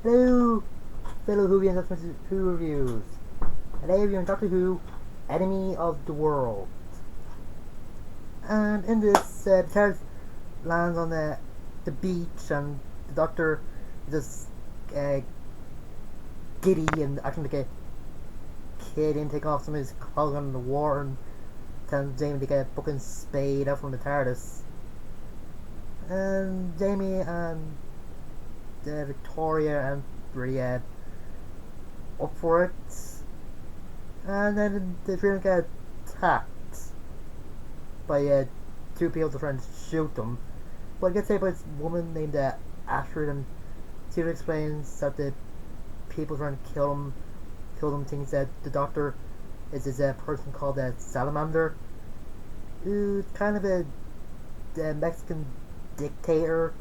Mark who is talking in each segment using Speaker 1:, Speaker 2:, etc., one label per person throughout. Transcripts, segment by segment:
Speaker 1: Hello, fellow Whovians of Mr.Who reviews. Today we're on Doctor Who, Enemy of the World. And in this, the TARDIS lands on the beach, and the Doctor is just giddy and acting like a kid, and take off some of his clothes on the water and telling Jamie to get a fucking spade out from the TARDIS. And Jamie and Victoria and Bria up for it, and then the three of them get attacked by two people trying to shoot them. But it gets saved by this woman named Astrid, and she explains that the people trying to kill them thinks that the Doctor is this person called Salamander, who's kind of a Mexican dictator,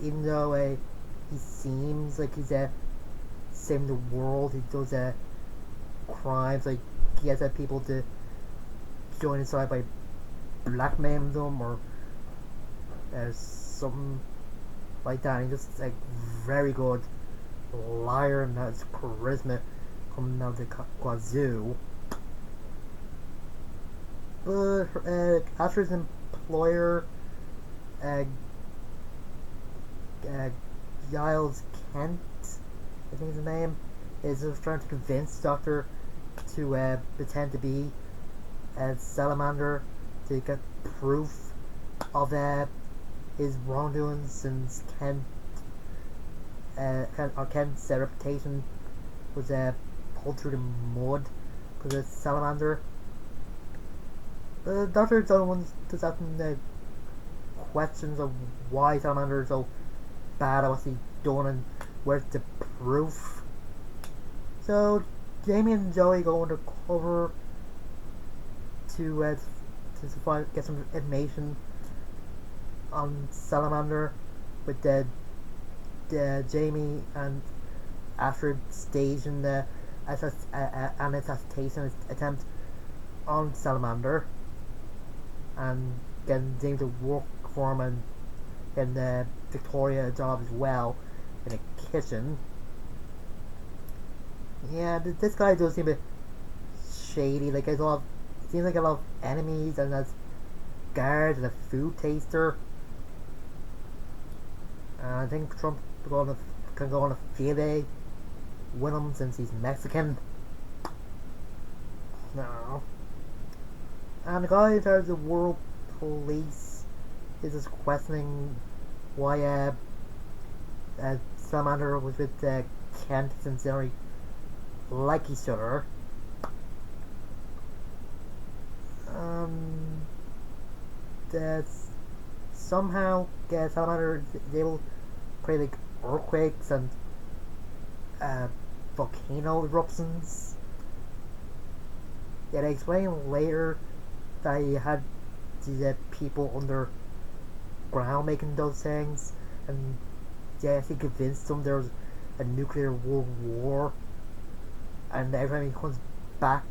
Speaker 1: even though he seems like he's saving the world. He does crimes, like he has people to join his side by blackmailing them or something like that. And he's just like very good liar, and has charisma coming out of the wazoo. But after his employer, Giles Kent, I think his name, is just trying to convince Doctor to pretend to be a salamander to get proof of his wrongdoings, since Kent's reputation was pulled through the mud because of salamander. The Doctor is the only one just asking questions of why salamander is so bad at what's he done and where's the proof. So Jamie and Joey go undercover to get some information on Salamander, with the Jamie and Astrid staging an assassination attempt on Salamander, and getting Jamie to work for him, and getting Victoria a job as well in a kitchen. Yeah, this guy does seem a bit shady. Like, it seems like a lot of enemies, and has guards and a food taster. I think Trump can go on a field day with him, since he's Mexican. No. And the guy in charge of the world police is just questioning why Salamander was with Kent, since they already like each other. That somehow Salamander is able to create like earthquakes and volcano eruptions. Yeah, they explain later that he had these people underground making those things, and yeah, he convinced them there was a nuclear world war, and every time he comes back,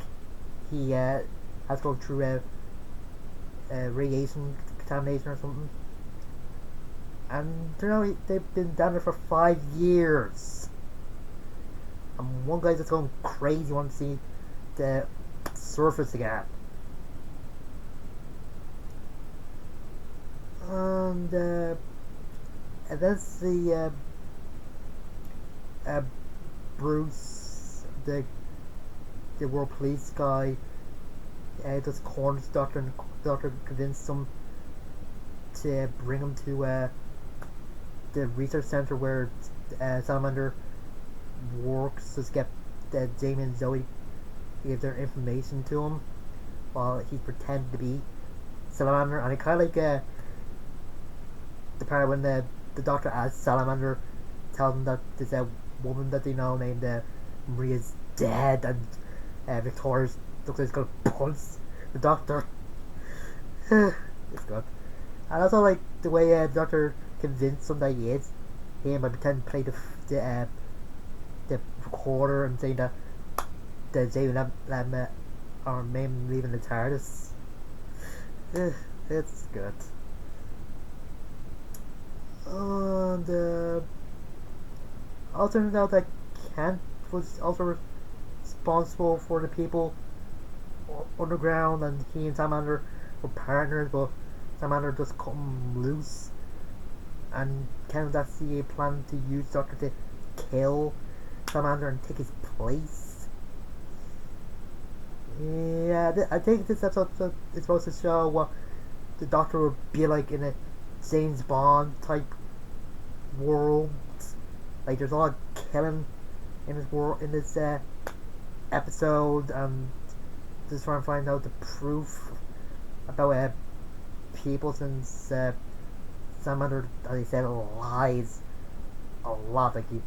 Speaker 1: he has to go through radiation contamination or something. And you know, they've been down there for 5 years, and one guy's just going crazy, wants to see the surface again. And that's the Bruce, the world police guy, just corners Doctor, and Doctor convinced him to bring him to the research center where Salamander works. Just get Jamie and Zoe to give their information to him while he pretended to be Salamander. And I kind of like the part when the Doctor asks Salamander, tells him that there's a woman that they know named Maria's dead, and Victoria looks like it's gonna punch the Doctor. It's good. And also like the way the Doctor convinced him that he is him by pretending to play the recorder and saying that the Jamie or maybe leaving the TARDIS. It's good. And Also turns out that Kent was also responsible for the people underground, and he and Salamander were partners, but Salamander just cut him loose, and Kent was actually planning to use Doctor to kill Salamander and take his place. Yeah, I think this episode is supposed to show what the Doctor would be like in a James Bond type world. Like, there's a lot of killing in this world, in this episode, and just trying to find out the proof about people, since Salamander, as I said, lies a lot. Like, he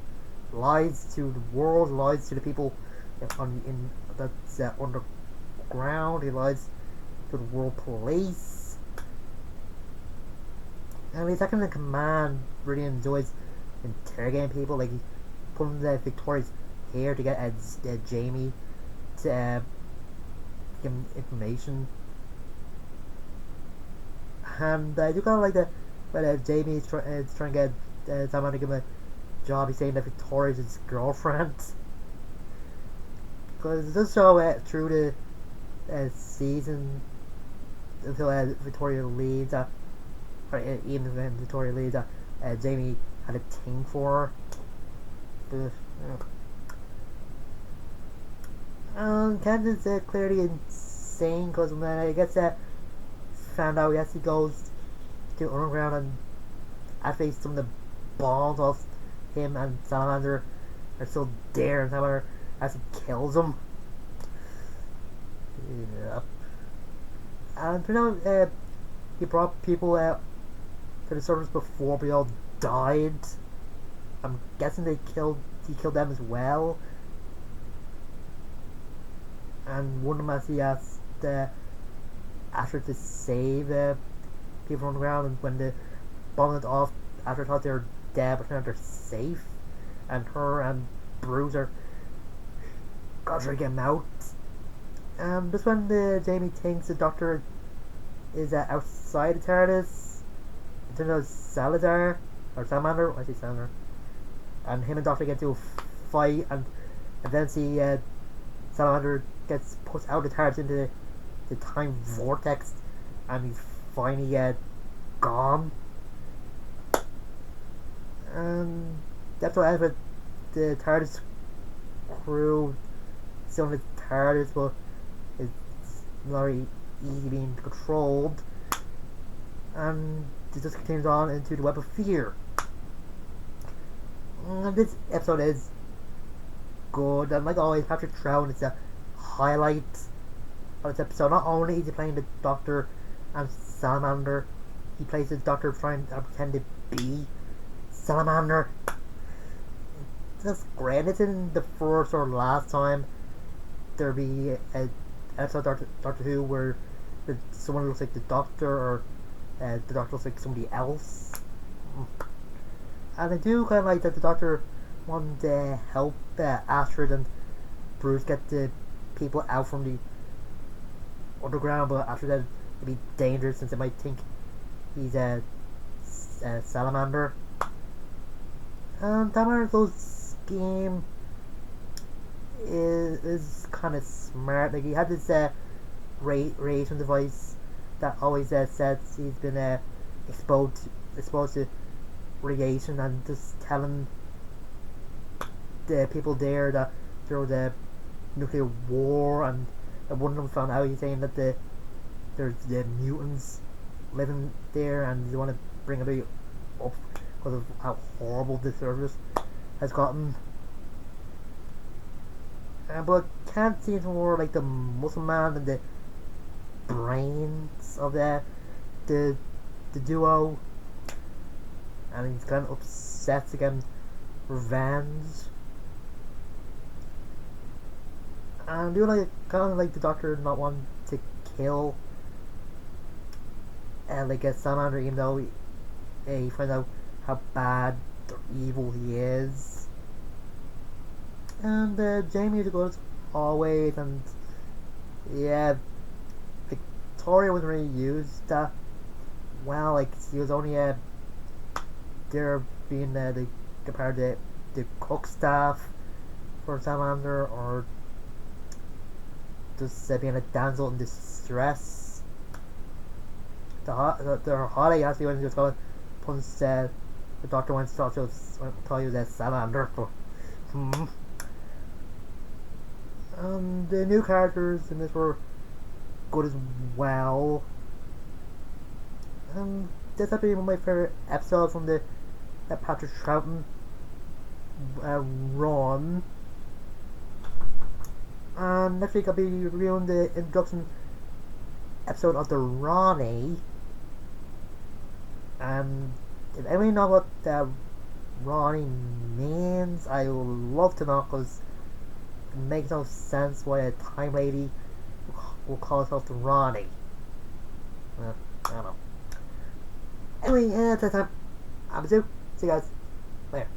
Speaker 1: lies to the world, lies to the people in that's underground. He lies to the world police. And his second in command really enjoys interrogating people. Like, he put in Victoria's hair to get Jamie to give him information. And I do kind of like that when Jamie is trying to get someone to give him a job. He's saying that Victoria's his girlfriend. Because it does show through the season until Victoria leaves. Or even when Victoria leaves, Jamie had a thing for her. Kent is clearly insane, because when I guess found out, yes, he goes to underground and actually some of the balls of him and Salamander are still there, and Salamander actually kills him. Yeah. And turns out he brought people to the surface before we all died. I'm guessing he killed them as well. And one of them actually asked Asher to save people on the ground, and when they bombed it off, Asher thought they were dead, but now they're safe. And her and Bruce are gotta try to get him out. And this when Jamie thinks the Doctor is outside the TARDIS. It turns out Salamander, I say Salamander, and him and Doctor get into a fight, and eventually Salamander gets pushed out of the TARDIS into the time vortex, and he's finally gone. And that's what ends with the TARDIS crew still in the TARDIS, but it's not very easy being controlled, and it just continues on into the Web of Fear. And this episode is good, and like always, Patrick Troughton is a highlight of this episode. Not only is he playing the Doctor and Salamander, he plays the Doctor trying to pretend to be Salamander. That's great. It's in the first or last time there'll be an episode of Doctor Who where someone looks like the Doctor, or the Doctor looks like somebody else. And I do kind of like that the Doctor wanted to help Astrid and Bruce get the people out from the underground, but Astrid said it'd be dangerous since they might think he's a Salamander. And Tamar's scheme is kind of smart. Like, he had this radiation device that always says he's been exposed to radiation, and just telling the people there that there was a nuclear war, and one of them found out. He's saying that there's the mutants living there, and they want to bring it up because of how horrible this service has gotten. But Kent seems more like the muscle man than the brains of the duo, and he's kind of upset to get revenge. And I do kind of like the Doctor not wanting to kill like a Salamander, even though he finds out how bad or evil he is. And Jamie is good as always, and yeah, Victoria wasn't really used that well. Like, she was only there being compared to the cook staff for Salamander, or just being a damsel in distress. The Holly actually went to go punch the doctor went to tell you that Salamander. The new characters in this were good as well. This has been one of my favorite episodes from the Patrick Troughton run. And next week I'll be reviewing the introduction episode of the Ronnie. If anyone knows what the Ronnie means, I would love to know, because it makes no sense why a time lady will call herself the Ronnie. I don't know. Anyway, that's time. I'm Mr.Who. See you guys later.